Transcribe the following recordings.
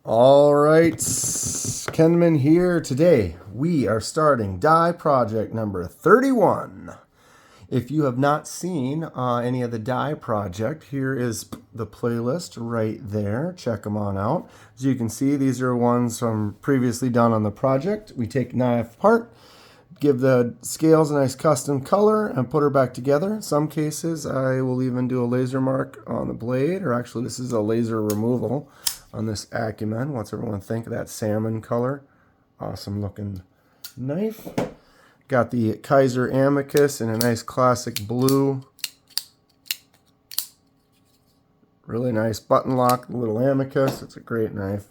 All right, Kenman here. Today we are starting die project number 31. If you have not seen any of the die project, here is the playlist right there. Check them on out. As you can see, these are ones from previously done on the project. We take knife apart, give the scales a nice custom color, and put her back together. In some cases, I will even do a laser mark on the blade, or actually this is a laser removal on this Acumen. What's everyone think of that salmon color? Awesome looking knife. Got the Kaiser Amicus in a nice classic blue. Really nice button lock, little Amicus. It's a great knife.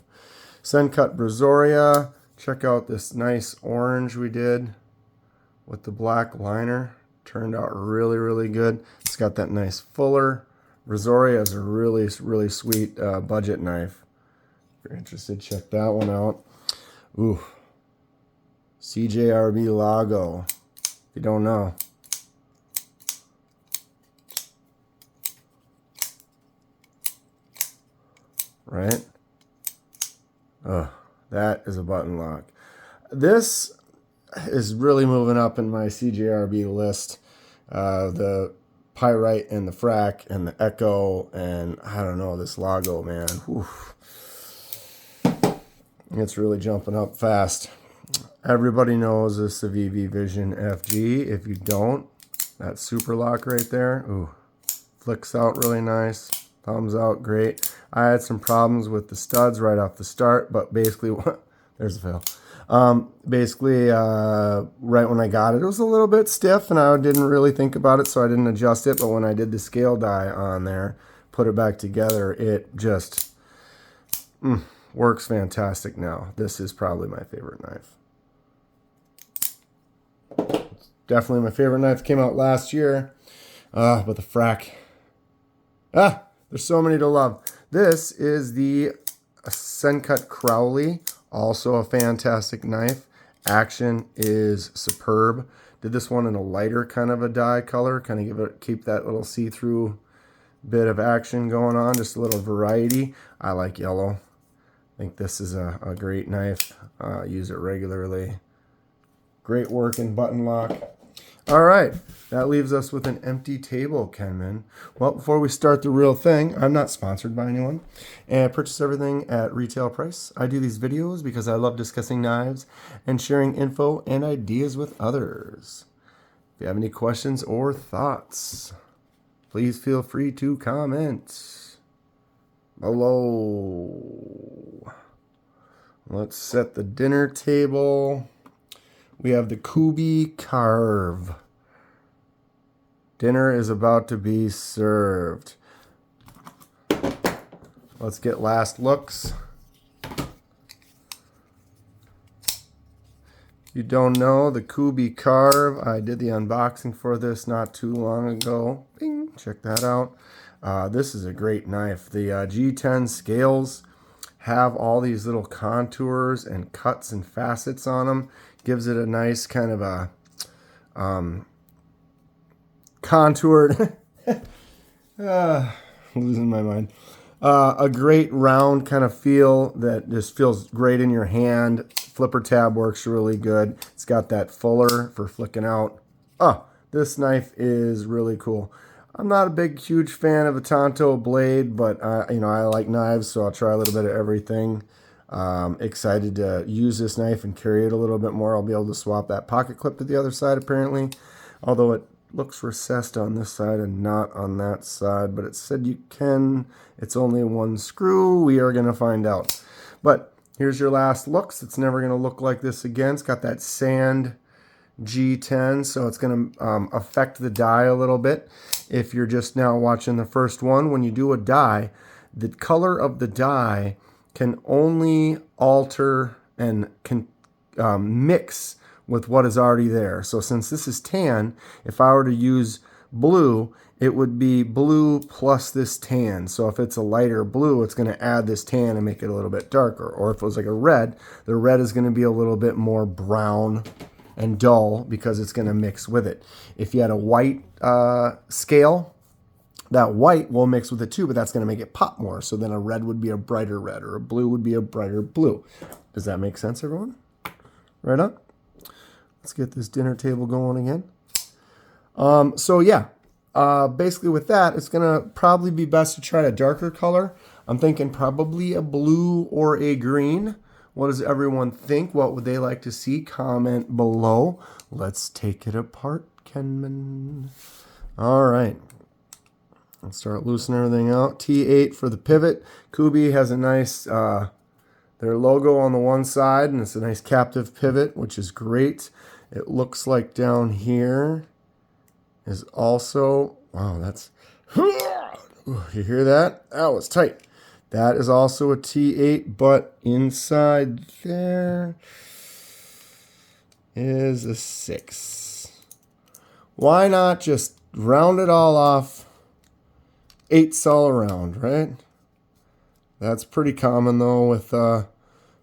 Sencut Brazoria. Check out this nice orange we did with the black liner. Turned out really, really good. It's got that nice fuller. Brazoria is a really, really sweet budget knife. If you're interested, check that one out. Ooh. CJRB Lago. If you don't know. Right? Oh, that is a button lock. This is really moving up in my CJRB list. The Pyrite and the Frac and the Echo and I don't know, this Lago, man. Whew. It's really jumping up fast. Everybody knows this Civivi Vision FG. If you don't, that super lock right there, ooh, flicks out really nice. Thumbs out, great. I had some problems with the studs right off the start, but basically, there's a fail. Basically, right when I got it, it was a little bit stiff, and I didn't really think about it, so I didn't adjust it. But when I did the scale die on there, put it back together, it just works fantastic now. This is probably my favorite knife. It's definitely my favorite knife. Came out last year, but the Frac. There's so many to love. This is the Sencut Crowley, also a fantastic knife. Action is superb. Did this one in a lighter kind of a dye color, kind of keep that little see-through bit of action going on, just a little variety. I like yellow. I think this is a great knife. Use it regularly. Great working button lock. All right, that leaves us with an empty table, Kenman. Well, before we start the real thing, I'm not sponsored by anyone, and I purchase everything at retail price. I do these videos because I love discussing knives and sharing info and ideas with others. If you have any questions or thoughts, please feel free to comment below. Let's set the dinner table. We have the Kubey Carve. Dinner is about to be served. Let's get last looks. If you don't know, the Kubey Carve, I did the unboxing for this not too long ago. Bing, check that out. This is a great knife. The G10 scales have all these little contours and cuts and facets on them. Gives it a nice kind of a contoured, losing my mind, a great round kind of feel that just feels great in your hand. Flipper tab works really good. It's got that fuller for flicking out. This knife is really cool. I'm not a huge fan of a Tonto blade, but I like knives, so I'll try a little bit of everything. Excited to use this knife and carry it a little bit more. I'll be able to swap that pocket clip to the other side apparently, although it looks recessed on this side and not on that side, but it said you can. It's only one screw. We are going to find out. But here's your last looks. It's never going to look like this again. It's got that sand G10, so it's going to affect the die a little bit. If you're just now watching the first one, when you do a die, the color of the die can only alter and can mix with what is already there. So since this is tan, if I were to use blue, it would be blue plus this tan. So if it's a lighter blue, it's going to add this tan and make it a little bit darker. Or if it was like a red, the red is going to be a little bit more brown and dull because it's going to mix with it. If you had a white scale, that white will mix with it too, but that's going to make it pop more. So then a red would be a brighter red, or a blue would be a brighter blue. Does that make sense, everyone? Right on? Let's get this dinner table going again. So yeah, basically with that, it's going to probably be best to try a darker color. I'm thinking probably a blue or a green. What does everyone think? What would they like to see? Comment below. Let's take it apart, Kenman. All right. Let's start loosening everything out. T8 for the pivot. Kubey has a nice, their logo on the one side, and it's a nice captive pivot, which is great. It looks like down here is also, wow, that's, you hear that? That was tight. That is also a T8, but inside there is a 6. Why not just round it all off? 8s all around, right? That's pretty common though with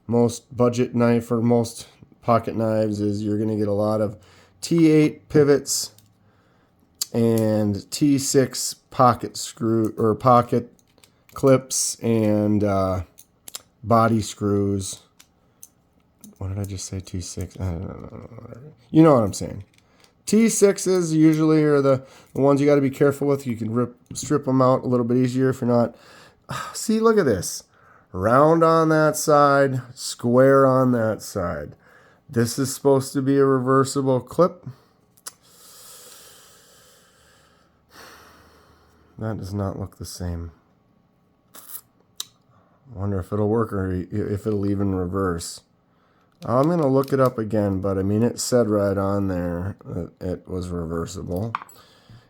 most budget knife or most pocket knives, is you're going to get a lot of T8 pivots and T6 pocket screw or pocket clips and body screws. What did I just say? T6? I don't know. You know what I'm saying. T6s usually are the ones you got to be careful with. You can strip them out a little bit easier if you're not. See, look at this. Round on that side, square on that side. This is supposed to be a reversible clip. That does not look the same. I wonder if it'll work or if it'll even reverse. I'm going to look it up again, but I mean, it said right on there that it was reversible.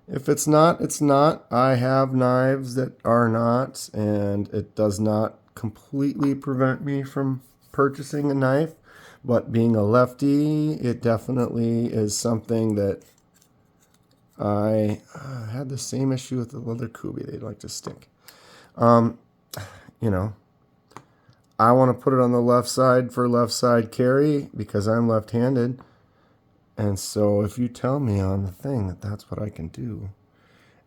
If it's not, it's not. I have knives that are not, and it does not completely prevent me from purchasing a knife. But being a lefty, it definitely is something that I had the same issue with the leather Kubey. They'd like to stick. You know, I want to put it on the left side for left side carry because I'm left-handed. And so if you tell me on the thing that that's what I can do,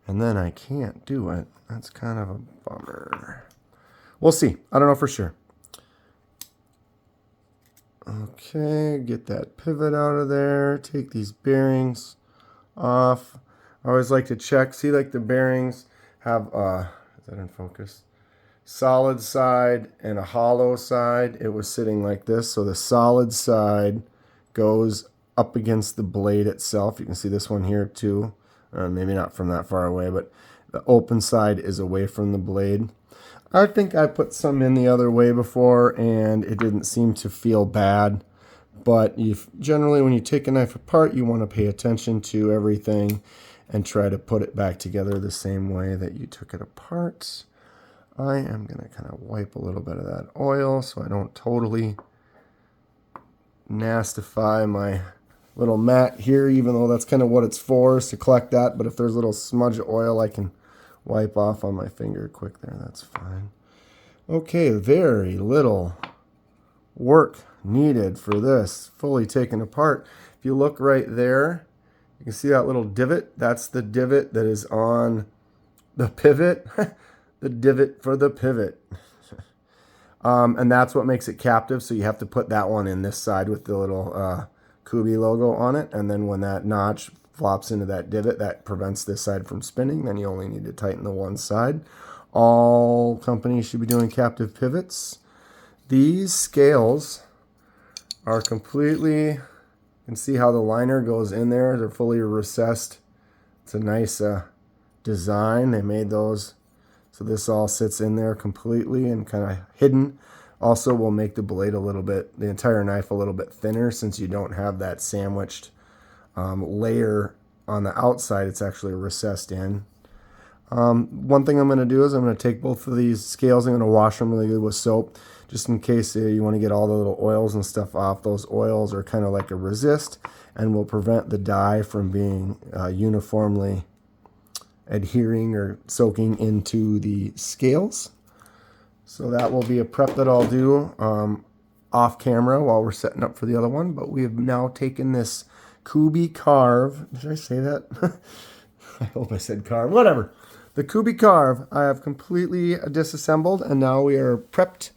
and then I can't do it, that's kind of a bummer. We'll see. I don't know for sure. Okay, get that pivot out of there. Take these bearings off. I always like to check. See, like the bearings have, is that in focus? Solid side and a hollow side. It was sitting like this. So the solid side goes up against the blade itself. You can see this one here too. Maybe not from that far away, but the open side is away from the blade. I think I put some in the other way before and it didn't seem to feel bad. But generally when you take a knife apart, you want to pay attention to everything and try to put it back together the same way that you took it apart. I am going to kind of wipe a little bit of that oil so I don't totally nastify my little mat here, even though that's kind of what it's for, is to collect that. But if there's a little smudge of oil I can wipe off on my finger quick there, that's fine. Okay, very little work needed for this, fully taken apart. If you look right there, you can see that little divot. That's the divot that is on the pivot. The divot for the pivot. And that's what makes it captive. So you have to put that one in this side with the little Kubey logo on it. And then when that notch flops into that divot, that prevents this side from spinning. Then you only need to tighten the one side. All companies should be doing captive pivots. These scales are completely, you can see how the liner goes in there. They're fully recessed. It's a nice design. They made those. So this all sits in there completely and kind of hidden. Also will make the blade a little bit, the entire knife a little bit thinner since you don't have that sandwiched layer on the outside. It's actually recessed in. One thing I'm going to do is I'm going to take both of these scales. I'm going to wash them really good with soap just in case you want to get all the little oils and stuff off. Those oils are kind of like a resist and will prevent the dye from being uniformly adhering or soaking into the scales. So that will be a prep that I'll do off camera while we're setting up for the other one. But we have now taken this Kubey Carve. Did I say that? I hope I said carve. Whatever. The Kubey Carve I have completely disassembled, and now we are prepped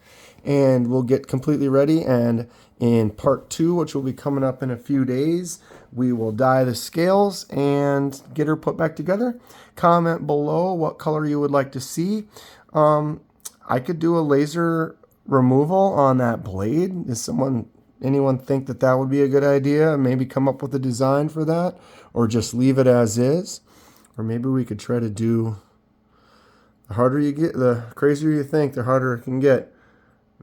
and we'll get completely ready. And in part 2, which will be coming up in a few days, we will dye the scales and get her put back together. Comment below what color you would like to see. I could do a laser removal on that blade. Anyone think that would be a good idea? Maybe come up with a design for that, or just leave it as is. Or maybe we could try to do, the harder you get, the crazier you think, the harder it can get.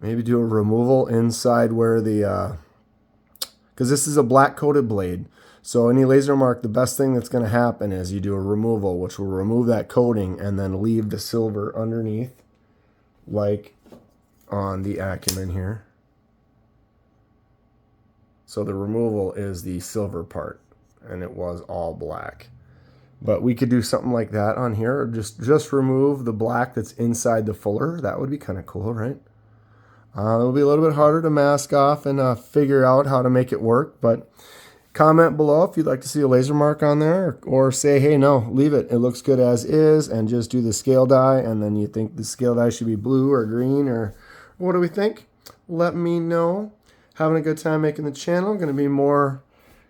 Maybe do a removal inside where the, because this is a black coated blade. So any laser mark, the best thing that's going to happen is you do a removal, which will remove that coating and then leave the silver underneath, like on the Acumen here. So the removal is the silver part, and it was all black. But we could do something like that on here, or just remove the black that's inside the fuller. That would be kind of cool, right? It'll be a little bit harder to mask off and figure out how to make it work, but comment below if you'd like to see a laser mark on there, or say, hey, no, leave it. It looks good as is, and just do the scale dye, and then you think the scale dye should be blue or green, or what do we think? Let me know. Having a good time making the channel. Going to be more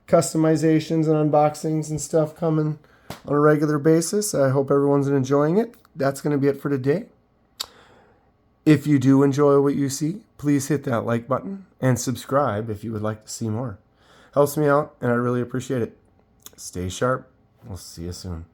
customizations and unboxings and stuff coming on a regular basis. I hope everyone's enjoying it. That's going to be it for today. If you do enjoy what you see, please hit that like button and subscribe if you would like to see more. Helps me out, and I really appreciate it. Stay sharp. We'll see you soon.